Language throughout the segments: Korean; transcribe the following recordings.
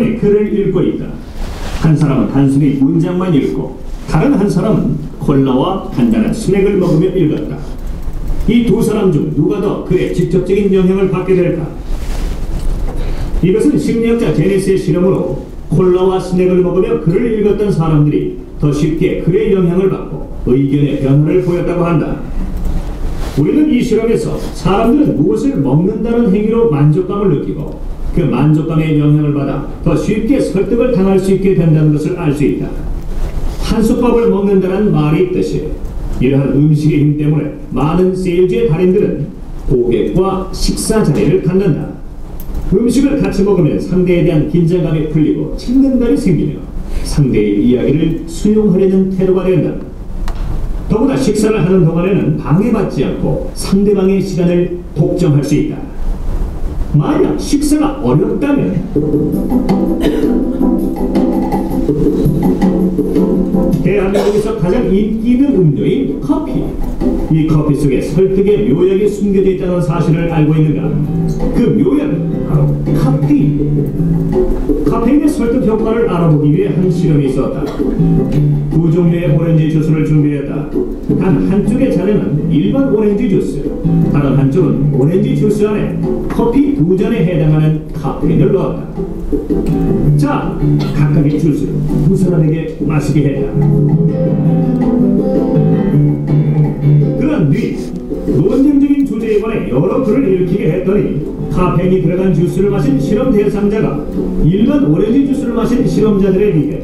상대방의 글을 읽고 있다. 한 사람은 단순히 문장만 읽고 다른 한 사람은 콜라와 간단한 스낵을 먹으며 읽었다. 이 두 사람 중 누가 더 글에 직접적인 영향을 받게 될까? 이것은 심리학자 제니스의 실험으로 콜라와 스낵을 먹으며 글을 읽었던 사람들이 더 쉽게 글의 영향을 받고 의견의 변화를 보였다고 한다. 우리는 이 실험에서 사람들은 무엇을 먹는다는 행위로 만족감을 느끼고 그 만족감의 영향을 받아 더 쉽게 설득을 당할 수 있게 된다는 것을 알 수 있다. 한 솥밥을 먹는다는 말이 있듯이 이러한 음식의 힘 때문에 많은 세일즈의 달인들은 고객과 식사 자리를 갖는다. 음식을 같이 먹으면 상대에 대한 긴장감이 풀리고 친근감이 생기며 상대의 이야기를 수용하려는 태도가 된다. 더구나 식사를 하는 동안에는 방해받지 않고 상대방의 시간을 독점할 수 있다. 만약 식사가 어렵다면 대한민국에서 가장 인기 있는 음료인 커피. 이 커피 속에 설득의 묘약이 숨겨져 있다는 사실을 알고 있는가? 그 묘약은 바로 카페인. 카페인의 설득 효과를 알아보기 위해 한 실험이 있었다. 두 종류의 오렌지 주스를 준비했다. 단 한쪽의 잔에는 일반 오렌지 주스, 다른 한쪽은 오렌지 주스 안에 커피 두 잔에 해당하는 카페인을 넣었다. 자, 각각의 주스를 두 사람에게 마시게 했다. 그런 뒤 논쟁적인 주제에 관해 여러 글을 읽히게 했더니 카페인이 들어간 주스를 마신 실험 대상자가 일반 오렌지 주스를 마신 실험자들에 비해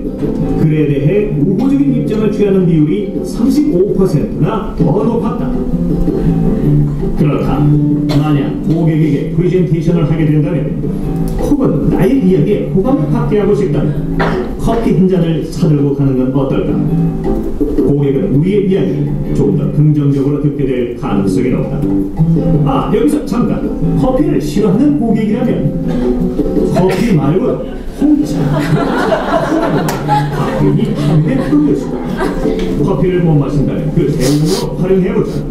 글에 대해 우호적인 입장을 취하는 비율이 35%나 더 높았다. 그렇다. 만약 고객에게 프레젠테이션을 하게 된다면 혹은 나의 이야기에 호감을 갖게 하고 싶다면 커피 한 잔을 사들고 가는 건 어떨까? 고객은 우리의 이야기를 조금 더 긍정적으로 듣게 될 가능성이 높다. 아, 여기서 잠깐! 커피를 싫어하는 고객이라면 커피 말고 홍차, 카페인이 함유된 음료수다. 커피를 못 마신다면 그 대용으로 활용해보자.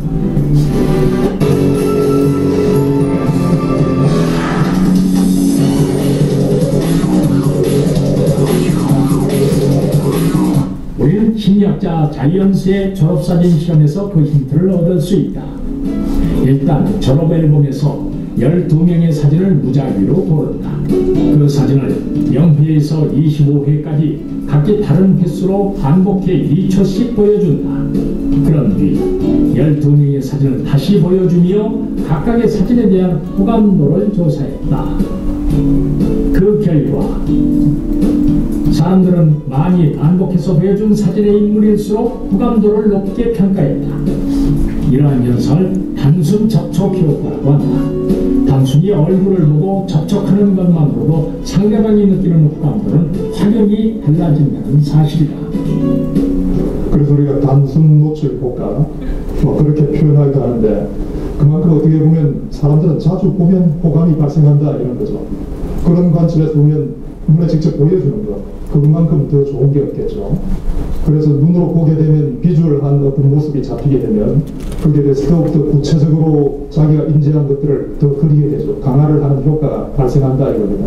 우리는 심리학자 자이언스의 졸업사진 실험에서 그 힌트를 얻을 수 있다. 일단 졸업 앨범에서 12명의 사진을 무작위로 고른다. 그 사진을 0회에서 25회까지 각기 다른 횟수로 반복해 2초씩 보여준다. 그런 뒤 12명의 사진을 다시 보여주며 각각의 사진에 대한 호감도를 조사했다. 그 결과 사람들은 많이 반복해서 보여준 사진의 인물일수록 호감도를 높게 평가했다. 이러한 현상을 단순 접촉 효과라고 한다. 단순히 얼굴을 보고 접촉하는 것만으로도 상대방이 느끼는 호감도는 확연히 달라진다는 사실이다. 그래서 우리가 단순 노출 효과 그렇게 표현하기도 하는데 그만큼 어떻게 보면 사람들은 자주 보면 호감이 발생한다 이런 거죠. 그런 관점에서 보면 눈에 직접 보여주는 것 그만큼 더 좋은 게 없겠죠. 그래서 눈으로 보게 되면 비주얼한 어떤 모습이 잡히게 되면 거기에 대해서 더욱더 구체적으로 자기가 인지한 것들을 더 그리게 되죠. 강화를 하는 효과가 발생한다 이겁니다.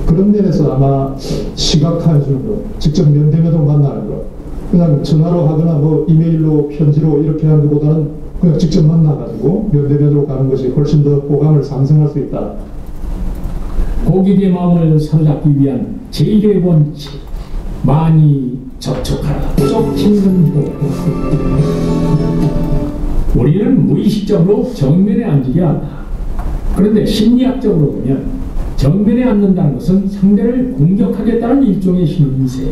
그런 면에서 아마 시각화해주는 것, 직접 면대면으로 만나는 것, 그냥 전화로 하거나 뭐 이메일로 편지로 이렇게 하는 것보다는 그냥 직접 만나가지고 면대면으로 가는 것이 훨씬 더 호감을 상승할 수 있다. 고객의 마음을 사로잡기 위한 제1의 원칙, 많이 접촉하라. 쏙 친근 효과. 우리는 무의식적으로 정면에 앉으려 한다. 그런데 심리학적으로 보면 정면에 앉는다는 것은 상대를 공격하겠다는 일종의 신호임세.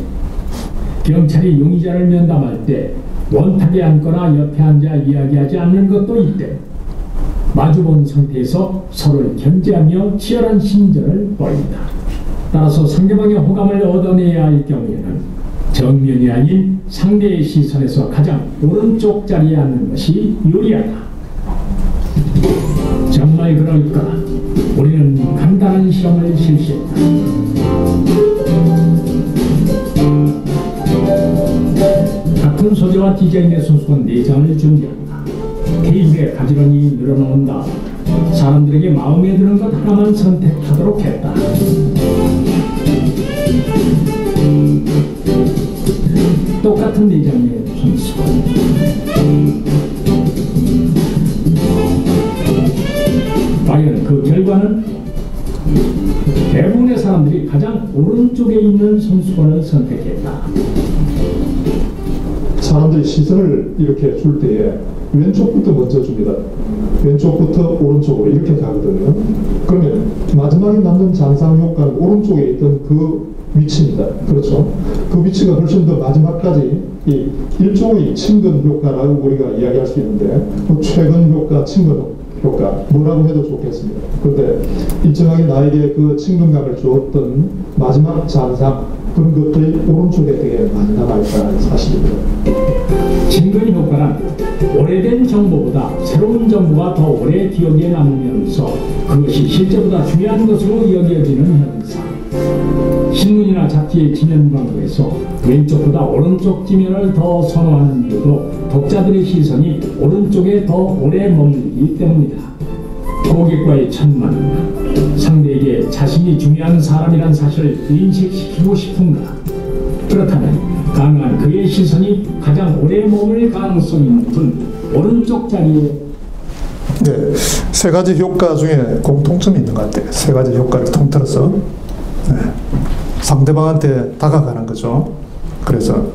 경찰이 용의자를 면담할 때 원탁에 앉거나 옆에 앉아 이야기하지 않는 것도 이때 마주본 상태에서 서로를 견제하며 치열한 신전을 벌인다. 따라서 상대방의 호감을 얻어내야 할 경우에는 정면이 아닌 상대의 시선에서 가장 오른쪽 자리에 앉는 것이 유리하다. 정말 그럴까? 우리는 간단한 실험을 실시했다. 같은 소재와 디자인의 손수건 4장을 준비한다. 테이블에 가지런히 늘어놓은 다음 사람들에게 마음에 드는 것 하나만 선택하도록 했다. 똑같은 내장의 손수건. 과연 그 결과는 대부분의 사람들이 가장 오른쪽에 있는 손수건을 선택했다. 사람들이 시선을 이렇게 줄 때에 왼쪽부터 먼저 줍니다. 왼쪽부터 오른쪽으로 이렇게 가거든요. 그러면 마지막에 남는 잔상 효과는 오른쪽에 있던 그 위치입니다. 그렇죠? 그 위치가 훨씬 더 마지막까지 이 일종의 친근 효과라고 우리가 이야기할 수 있는데, 최근 효과, 친근 효과 뭐라고 해도 좋겠습니다. 그런데 일정하게 나에게 그 친근감을 주었던 마지막 잔상, 그런 것들이 오른쪽에 되게 많이 남아있다는 사실입니다. 친근 효과란 오래된 정보보다 새로운 정보가 더 오래 기억에 남으면서 그것이 실제보다 중요한 것으로 여겨지는 현상. 신문이나 잡지의 지면 광고에서 왼쪽보다 오른쪽 지면을 더 선호하는 이유도 독자들의 시선이 오른쪽에 더 오래 머물기 때문이다. 고객과의 첫 만남, 상대에게 자신이 중요한 사람이란 사실을 인식시키고 싶은가? 그렇다면 가능한 그의 시선이 가장 오래 머물 가능성이 높은 오른쪽 자리에. 네, 세 가지 효과 중에 공통점이 있는 것 같아요. 세 가지 효과를 통틀어서 상대방한테 다가가는 거죠. 그래서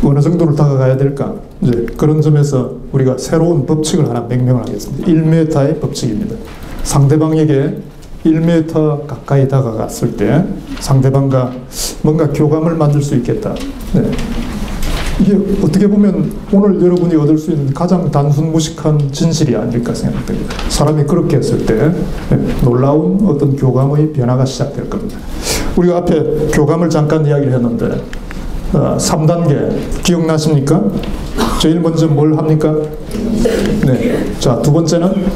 어느 정도로 다가가야 될까? 이제 그런 점에서 우리가 새로운 법칙을 하나 명명을 하겠습니다. 1m의 법칙입니다. 상대방에게 1m 가까이 다가갔을 때 상대방과 뭔가 교감을 만들 수 있겠다. 네. 이게 어떻게 보면 오늘 여러분이 얻을 수 있는 가장 단순 무식한 진실이 아닐까 생각됩니다. 사람이 그렇게 했을 때 놀라운 어떤 교감의 변화가 시작될 겁니다. 우리가 앞에 교감을 잠깐 이야기를 했는데 3단계 기억나십니까? 제일 먼저 뭘 합니까? 네. 자, 두 번째는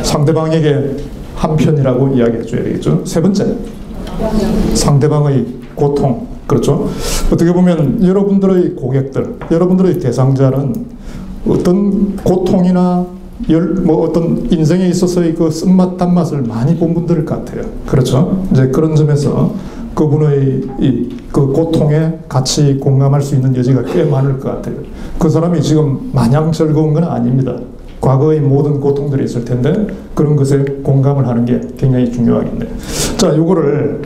상대방에게 한편이라고 이야기해 줘야 되겠죠. 세 번째, 상대방의 고통. 그렇죠? 어떻게 보면 여러분들의 고객들, 여러분들의 대상자는 어떤 고통이나 어떤 인생에 있어서의 그 쓴맛, 단맛을 많이 본 분들 같아요. 그렇죠? 이제 그런 점에서 그분의 그 고통에 같이 공감할 수 있는 여지가 꽤 많을 것 같아요. 그 사람이 지금 마냥 즐거운 건 아닙니다. 과거의 모든 고통들이 있을 텐데 그런 것에 공감을 하는 게 굉장히 중요하겠네요. 자, 요거를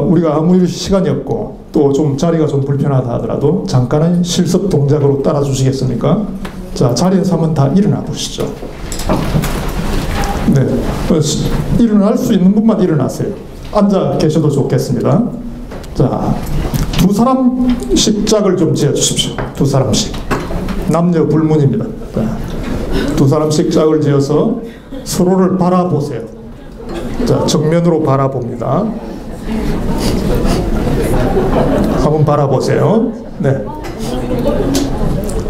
우리가 아무리 시간이 없고 또 좀 자리가 좀 불편하다 하더라도 잠깐의 실습 동작으로 따라 주시겠습니까? 자, 자리에서 한번 다 일어나 보시죠. 네, 일어날 수 있는 분만 일어나세요. 앉아 계셔도 좋겠습니다. 자, 두 사람씩 짝을 좀 지어 주십시오. 두 사람씩. 남녀 불문입니다. 두 사람씩 짝을 지어서 서로를 바라보세요. 자, 정면으로 바라봅니다. 한번 바라보세요. 네.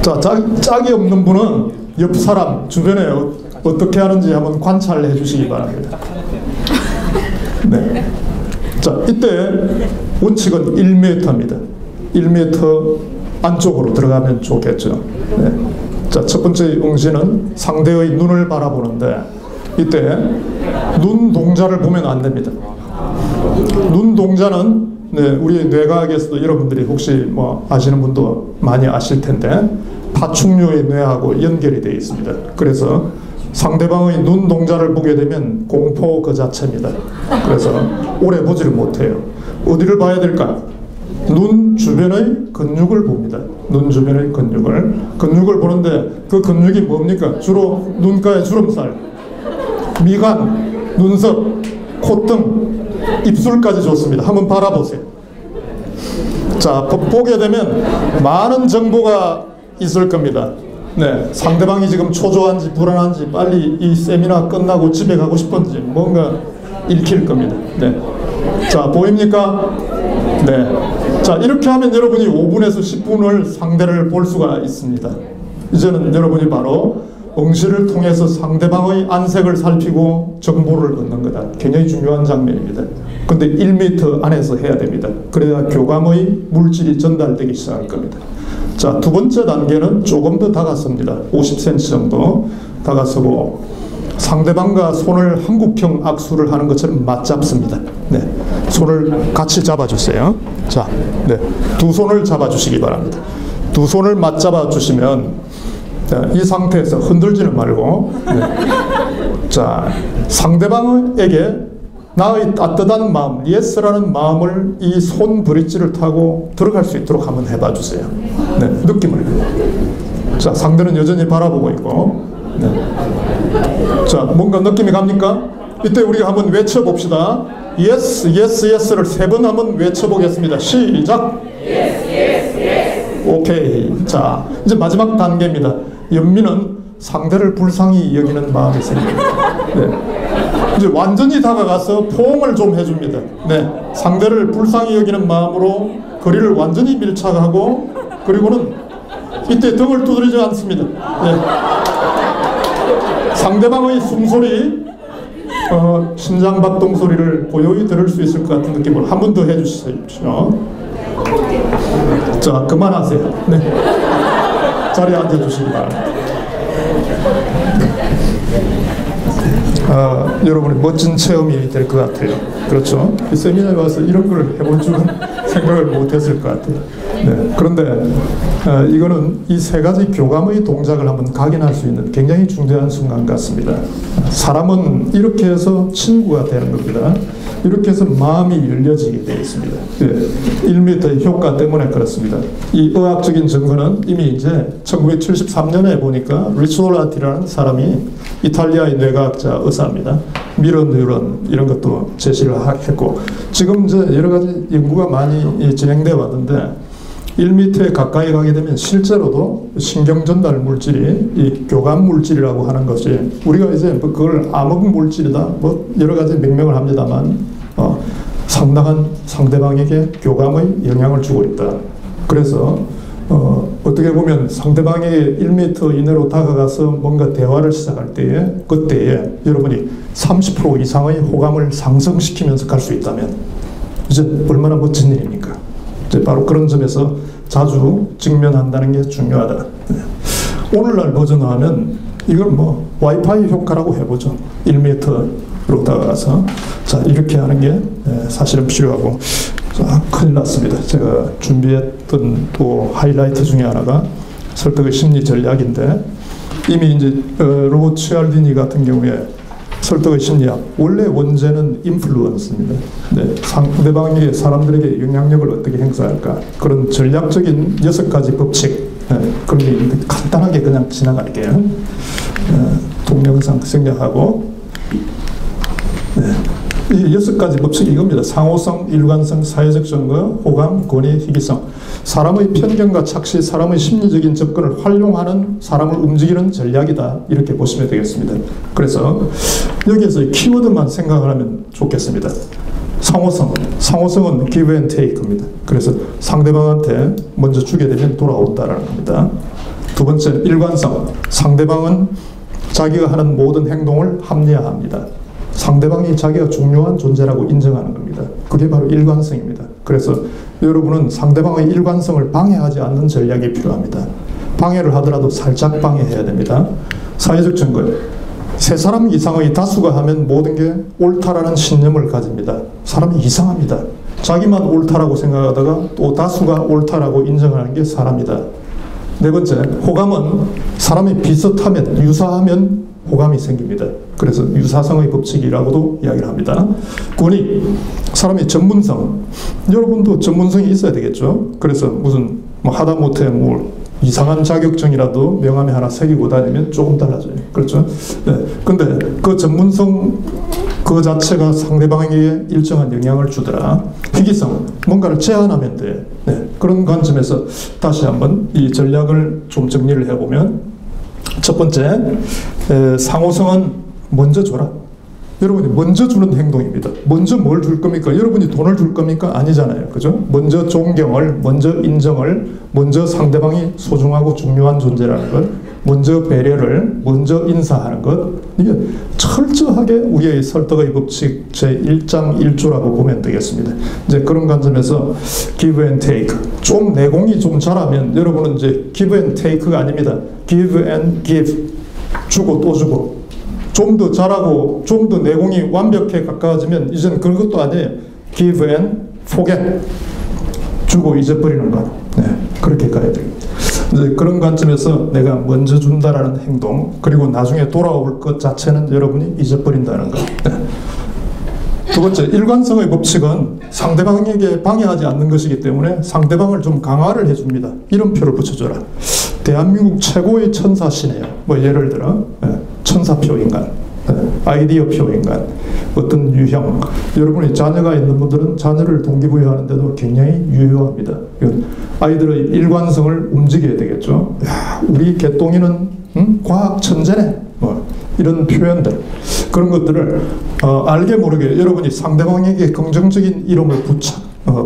자, 짝이 없는 분은 옆 사람 주변에 어떻게 하는지 한번 관찰해 주시기 바랍니다. 네. 자, 이때 원칙은 1m입니다. 1m 안쪽으로 들어가면 좋겠죠. 네. 자, 첫 번째 응시는 상대의 눈을 바라보는데 이때 눈 동자를 보면 안 됩니다. 눈 동자는 우리 뇌과학에서도 여러분들이 혹시 뭐 아시는 분도 많이 아실 텐데 파충류의 뇌하고 연결이 되어 있습니다. 그래서 상대방의 눈 동자를 보게 되면 공포 그 자체입니다. 그래서 오래 보지를 못해요. 어디를 봐야 될까? 눈 주변의 근육을 봅니다. 눈 주변의 근육을 보는데 그 근육이 뭡니까? 주로 눈가의 주름살, 미간, 눈썹, 콧등, 입술까지 좋습니다. 한번 바라보세요. 자, 보게 되면 많은 정보가 있을 겁니다. 네, 상대방이 지금 초조한지 불안한지 빨리 이 세미나 끝나고 집에 가고 싶은지 뭔가 읽힐 겁니다. 네. 자, 보입니까? 네. 자, 이렇게 하면 여러분이 5분에서 10분을 상대를 볼 수가 있습니다. 이제는 여러분이 바로 응시를 통해서 상대방의 안색을 살피고 정보를 얻는 거다. 굉장히 중요한 장면입니다. 근데 1m 안에서 해야 됩니다. 그래야 교감의 물질이 전달되기 시작할 겁니다. 자, 두 번째 단계는 조금 더 다가섭니다. 50cm 정도 다가서고 상대방과 손을 한국형 악수를 하는 것처럼 맞잡습니다. 네, 손을 같이 잡아주세요. 자, 네, 두 손을 잡아주시기 바랍니다. 두 손을 맞잡아 주시면 이 상태에서 흔들지는 말고, 네. 자, 상대방에게 나의 따뜻한 마음, 예스라는 마음을 이 손 브릿지를 타고 들어갈 수 있도록 한번 해봐 주세요. 네, 느낌을. 자, 상대는 여전히 바라보고 있고, 네. 자, 뭔가 느낌이 갑니까? 이때 우리가 한번 외쳐봅시다. 예스, 예스, 예스를 3번 한번 외쳐보겠습니다. 시작. 예스, 예스, 예스. 오케이. 자, 이제 마지막 단계입니다. 연민은 상대를 불쌍히 여기는 마음이 생깁니다. 네. 이제 완전히 다가가서 포옹을 좀 해줍니다. 네, 상대를 불쌍히 여기는 마음으로 거리를 완전히 밀착하고, 그리고는 이때 등을 두드리지 않습니다. 네. 상대방의 숨소리, 심장박동 소리를 고요히 들을 수 있을 것 같은 느낌을 한 번 더 해주십시오. 자, 그만하세요. 네. 자리에 앉아주시기 바랍니다. 여러분의 멋진 체험이 될 것 같아요. 그렇죠? 이 세미나에 와서 이런 걸 해볼 줄은 생각을 못했을 것 같아요. 네. 그런데 이거는 이 3가지 교감의 동작을 한번 각인할 수 있는 굉장히 중요한 순간 같습니다. 사람은 이렇게 해서 친구가 되는 겁니다. 이렇게 해서 마음이 열려지게 되어 있습니다. 1m의 효과 때문에 그렇습니다. 이 의학적인 증거는 이미 이제 1973년에 보니까 리초라티라는 사람이 이탈리아의 뇌과학자 의사입니다. 미러 뉴런 이런 것도 제시를 했고, 지금 이제 여러 가지 연구가 많이 진행되어 왔는데 1m에 가까이 가게 되면 실제로도 신경전달 물질이 이 교감 물질이라고 하는 것이, 우리가 이제 그걸 암흑 물질이다 뭐 여러 가지 명명을 합니다만 상당한 상대방에게 교감의 영향을 주고 있다. 그래서 어떻게 보면 상대방에게 1m 이내로 다가가서 뭔가 대화를 시작할 때에, 그때에 여러분이 30% 이상의 호감을 상승시키면서 갈 수 있다면 이제 얼마나 멋진 일입니까? 이제 바로 그런 점에서 자주 직면한다는 게 중요하다. 오늘날 버전화하면 이걸 뭐 와이파이 효과라고 해보죠. 1m로 다가가서 자, 이렇게 하는 게 사실은 필요하고, 자, 큰일 났습니다. 제가 준비했던 또 하이라이트 중에 하나가 설득의 심리 전략인데, 이미 이제 로버트 치알디니 같은 경우에 설득의 심리학, 원래 원제는 인플루언스입니다. 네, 상대방에게, 사람들에게 영향력을 어떻게 행사할까, 그런 전략적인 6가지 법칙, 그런 게 간단하게 그냥 지나갈게요. 동영상 생략하고, 이 6가지 법칙이 이겁니다. 상호성, 일관성, 사회적 증거, 호감, 권위, 희귀성. 사람의 편견과 착시, 사람의 심리적인 접근을 활용하는, 사람을 움직이는 전략이다. 이렇게 보시면 되겠습니다. 그래서 여기에서 키워드만 생각을 하면 좋겠습니다. 상호성. 상호성은 give and take입니다. 그래서 상대방한테 먼저 주게 되면 돌아온다라는 겁니다. 두 번째, 일관성. 상대방은 자기가 하는 모든 행동을 합리화합니다. 상대방이 자기가 중요한 존재라고 인정하는 겁니다. 그게 바로 일관성입니다. 그래서 여러분은 상대방의 일관성을 방해하지 않는 전략이 필요합니다. 방해를 하더라도 살짝 방해해야 됩니다. 사회적 증거. 3사람 이상의 다수가 하면 모든 게 옳다라는 신념을 가집니다. 사람이 이상합니다. 자기만 옳다라고 생각하다가 또 다수가 옳다라고 인정하는 게 사람이다. 4번째, 호감은 사람이 비슷하면, 유사하면 호감이 생깁니다. 그래서 유사성의 법칙이라고도 이야기를 합니다. 권위, 사람의 전문성. 여러분도 전문성이 있어야 되겠죠. 그래서 무슨 뭐 하다못해 뭐 이상한 자격증이라도 명함에 하나 새기고 다니면 조금 달라져요. 그렇죠? 네. 근데 그 전문성 그 자체가 상대방에게 일정한 영향을 주더라. 희귀성, 뭔가를 제안하면 돼. 네. 그런 관점에서 다시 한번 이 전략을 좀 정리를 해보면, 첫 번째, 상호성은 먼저 줘라. 여러분이 먼저 주는 행동입니다. 먼저 뭘 줄 겁니까? 여러분이 돈을 줄 겁니까? 아니잖아요. 그죠? 먼저 존경을, 먼저 인정을, 먼저 상대방이 소중하고 중요한 존재라는 것, 먼저 배려를, 먼저 인사하는 것, 이게 철저하게 우리의 설득의 법칙 제1장 1조라고 보면 되겠습니다. 이제 그런 관점에서 give and take, 좀 내공이 좀 잘하면 여러분은 이제 give and take가 아닙니다. give and give, 주고 또 주고. 좀 더 잘하고 좀 더 내공이 완벽해 가까워지면 이제는 그런 것도 아니에요. give and forget. 주고 잊어버리는 것. 네, 그렇게 가야 됩니다. 이제 그런 관점에서 내가 먼저 준다라는 행동, 그리고 나중에 돌아올 것 자체는 여러분이 잊어버린다는 것. 네. 두 번째, 일관성의 법칙은 상대방에게 방해하지 않는 것이기 때문에 상대방을 좀 강화를 해줍니다. 이름표를 붙여줘라. 대한민국 최고의 천사시네요. 뭐 예를 들어 천사표 인간, 아이디어표 인간, 어떤 유형. 여러분이 자녀가 있는 분들은 자녀를 동기부여하는데도 굉장히 유효합니다. 아이들의 일관성을 움직여야 되겠죠. 야, 우리 개똥이는 과학 천재네. 뭐 이런 표현들, 그런 것들을 알게 모르게 여러분이 상대방에게 긍정적인 이름을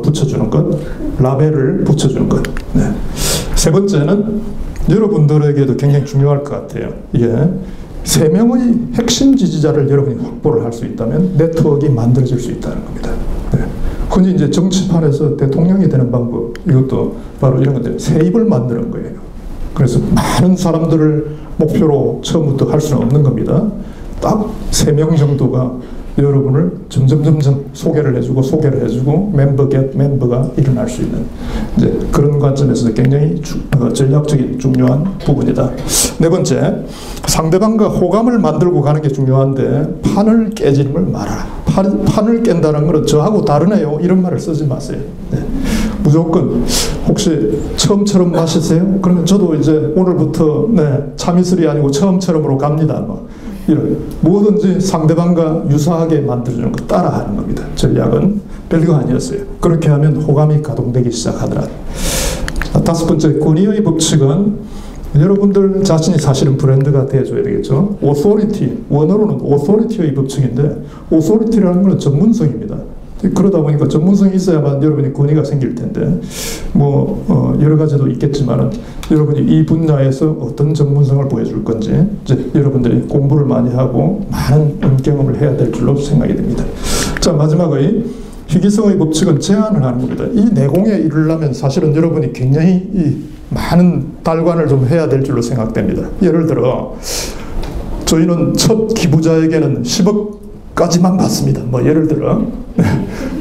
붙여주는 것, 라벨을 붙여주는 것. 네. 세 번째는 여러분들에게도 굉장히 중요할 것 같아요. 이게 3명의 핵심 지지자를 여러분이 확보를 할 수 있다면 네트워크가 만들어질 수 있다는 겁니다. 네. 흔히 이제 정치판에서 대통령이 되는 방법, 이것도 바로 이런 건데, 새 입을 만드는 거예요. 그래서 많은 사람들을 목표로 처음부터 할 수는 없는 겁니다. 딱 3명 정도가 여러분을 점점 소개를 해주고 멤버가 일어날 수 있는 이제 그런 관점에서 굉장히 전략적인 중요한 부분이다. 네 번째, 상대방과 호감을 만들고 가는 게 중요한데 판을 깨지를 말아라. 판을 깬다는 것은 저하고 다르네요 이런 말을 쓰지 마세요. 네. 무조건 혹시 처음처럼 마시세요? 그러면 저도 이제 오늘부터 참이슬이 아니고 처음처럼으로 갑니다. 이런 뭐든지 상대방과 유사하게 만들어주는 거 따라하는 겁니다. 전략은 별거 아니었어요. 그렇게 하면 호감이 가동되기 시작하더라. 다섯 번째, 권위의 법칙은 여러분들 자신이 사실은 브랜드가 되어줘야 되겠죠. authority, 원어로는 authority의 법칙인데 authority라는 것은 전문성입니다. 그러다 보니까 전문성이 있어야만 여러분이 권위가 생길 텐데 여러 가지도 있겠지만 여러분이 이 분야에서 어떤 전문성을 보여줄 건지 이제 여러분들이 공부를 많이 하고 많은 경험을 해야 될 줄로 생각이 됩니다. 자, 마지막의 희귀성의 법칙은 제한을 하는 겁니다. 이 내공에 이르려면 사실은 여러분이 굉장히 많은 달관을 좀 해야 될 줄로 생각됩니다. 예를 들어 저희는 첫 기부자에게는 10억까지만 받습니다. 예를 들어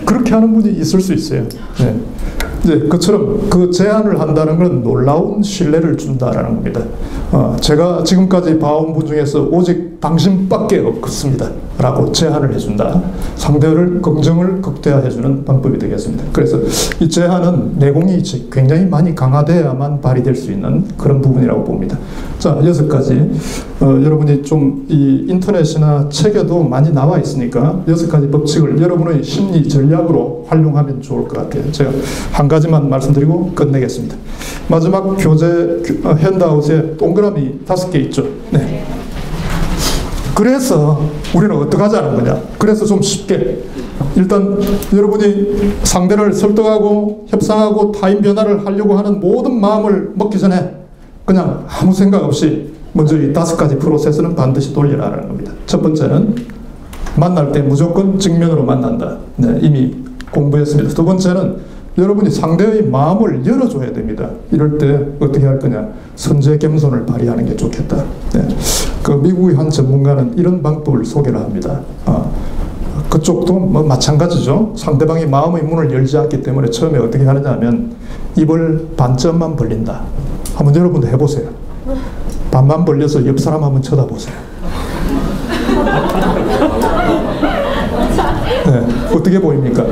그렇게 하는 분이 있을 수 있어요. 네. 이제 그처럼 그 제안을 한다는 건 놀라운 신뢰를 준다라는 겁니다. 제가 지금까지 봐온 분 중에서 오직 당신밖에 없습니다 라고 제안을 해준다. 상대를 긍정을 극대화해주는 방법이 되겠습니다. 그래서 이 제안은 내공이 굉장히 많이 강화되어야만 발휘될 수 있는 그런 부분이라고 봅니다. 자, 6가지 여러분이 좀 이 인터넷이나 책에도 많이 나와 있으니까 6가지 법칙을 여러분의 심리 전략으로 활용하면 좋을 것 같아요. 제가 한 가지만 말씀드리고 끝내겠습니다. 마지막 교재 핸드아웃에 동그라미 5개 있죠. 네. 그래서 우리는 어떻게 하자는 거냐. 그래서 좀 쉽게 일단 여러분이 상대를 설득하고 협상하고 타인 변화를 하려고 하는 모든 마음을 먹기 전에 그냥 아무 생각 없이 먼저 이 5가지 프로세스는 반드시 돌려라라는 겁니다. 첫 번째는 만날 때 무조건 직면으로 만난다. 네, 이미 공부했습니다. 두 번째는 여러분이 상대의 마음을 열어줘야 됩니다. 이럴 때 어떻게 할 거냐. 선제 겸손을 발휘하는 게 좋겠다. 네. 그 미국의 한 전문가는 이런 방법을 소개를 합니다. 그쪽도 마찬가지죠. 상대방이 마음의 문을 열지 않기 때문에 처음에 어떻게 하느냐 하면 입을 반쯤만 벌린다. 한번 여러분도 해보세요. 반만 벌려서 옆 사람 한번 쳐다보세요. 네. 어떻게 보입니까?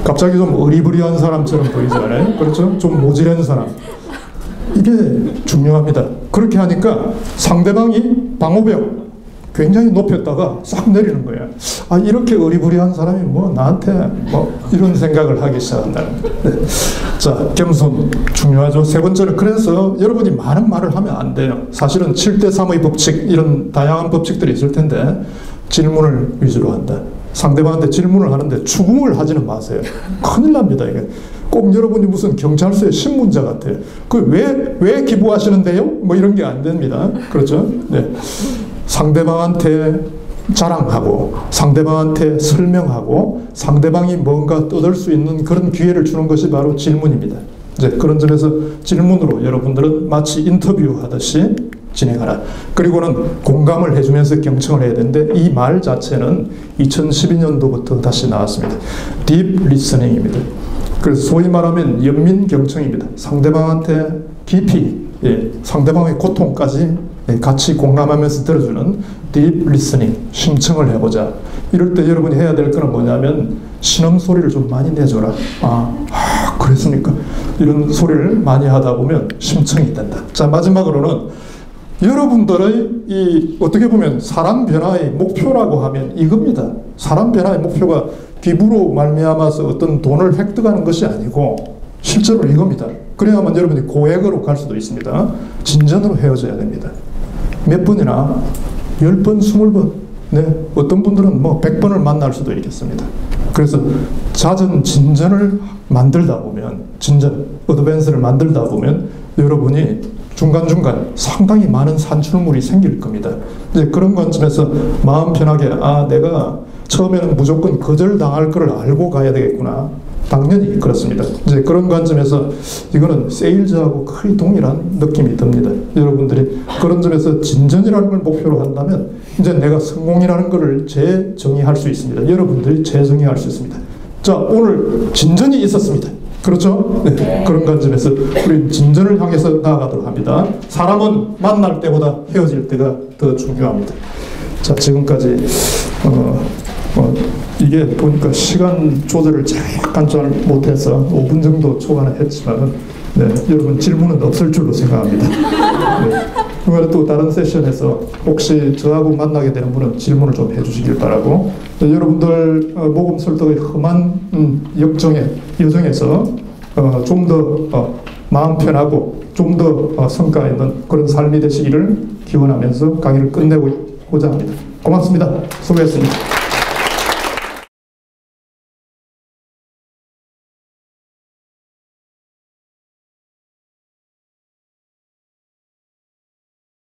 갑자기 좀 어리부리한 사람처럼 보이잖아요. 그렇죠? 좀 모질한 사람. 이게 중요합니다. 그렇게 하니까 상대방이 방어벽 굉장히 높였다가 싹 내리는 거예요. 이렇게 어리부리한 사람이 나한테 이런 생각을 하기 시작한다는 거예요. 네. 자, 겸손 중요하죠. 세 번째는 그래서 여러분이 많은 말을 하면 안 돼요. 사실은 7대3의 법칙 이런 다양한 법칙들이 있을 텐데 질문을 위주로 한다. 상대방한테 질문을 하는데 추궁을 하지는 마세요. 큰일 납니다. 이게 꼭 여러분이 무슨 경찰서의 신문자 같아요. 왜 기부하시는데요? 이런 게 안 됩니다. 그렇죠? 네. 상대방한테 자랑하고 상대방한테 설명하고 상대방이 뭔가 떠들 수 있는 그런 기회를 주는 것이 바로 질문입니다. 이제 그런 점에서 질문으로 여러분들은 마치 인터뷰하듯이 진행하라. 그리고는 공감을 해주면서 경청을 해야 되는데 이 말 자체는 2012년도부터 다시 나왔습니다. Deep Listening입니다. 그래서 소위 말하면 연민 경청입니다. 상대방한테 깊이, 상대방의 고통까지 같이 공감하면서 들어주는 Deep Listening, 심청을 해보자. 이럴 때 여러분이 해야 될 거는 뭐냐면 신음 소리를 좀 많이 내줘라. 그랬습니까? 이런 소리를 많이 하다 보면 심청이 된다. 자, 마지막으로는 여러분들의 이 어떻게 보면 사람 변화의 목표라고 하면 이겁니다. 사람 변화의 목표가 기부로 말미암아서 어떤 돈을 획득하는 것이 아니고 실제로 이겁니다. 그래야만 여러분이 고액으로 갈 수도 있습니다. 진전으로 헤어져야 됩니다. 몇 번이나 10번, 20번, 어떤 분들은 뭐 100번을 만날 수도 있겠습니다. 그래서 잦은 진전을 만들다 보면, 진전, 어드밴스를 만들다 보면 여러분이 중간중간 상당히 많은 산출물이 생길 겁니다. 이제 그런 관점에서 마음 편하게, 내가 처음에는 무조건 거절당할 걸 알고 가야 되겠구나. 당연히 그렇습니다. 이제 그런 관점에서 이거는 세일즈하고 거의 동일한 느낌이 듭니다. 여러분들이 그런 점에서 진전이라는 걸 목표로 한다면 이제 내가 성공이라는 것을 재정의할 수 있습니다. 여러분들이 재정의할 수 있습니다. 자, 오늘 진전이 있었습니다. 그렇죠? 네. 그런 관점에서 우리 진전을 향해서 나아가도록 합니다. 사람은 만날 때보다 헤어질 때가 더 중요합니다. 자, 지금까지 이게 보니까 시간 조절을 약간 잘 못해서 5분 정도 초반에 했지만 여러분 질문은 없을 줄로 생각합니다. 그리고 또 다른 세션에서 혹시 저하고 만나게 되는 분은 질문을 좀 해주시길 바라고, 여러분들 모금 설득의 험한 여정에서 좀 더 마음 편하고 좀 더 성과 있는 그런 삶이 되시기를 기원하면서 강의를 끝내고자 합니다. 고맙습니다. 수고했습니다.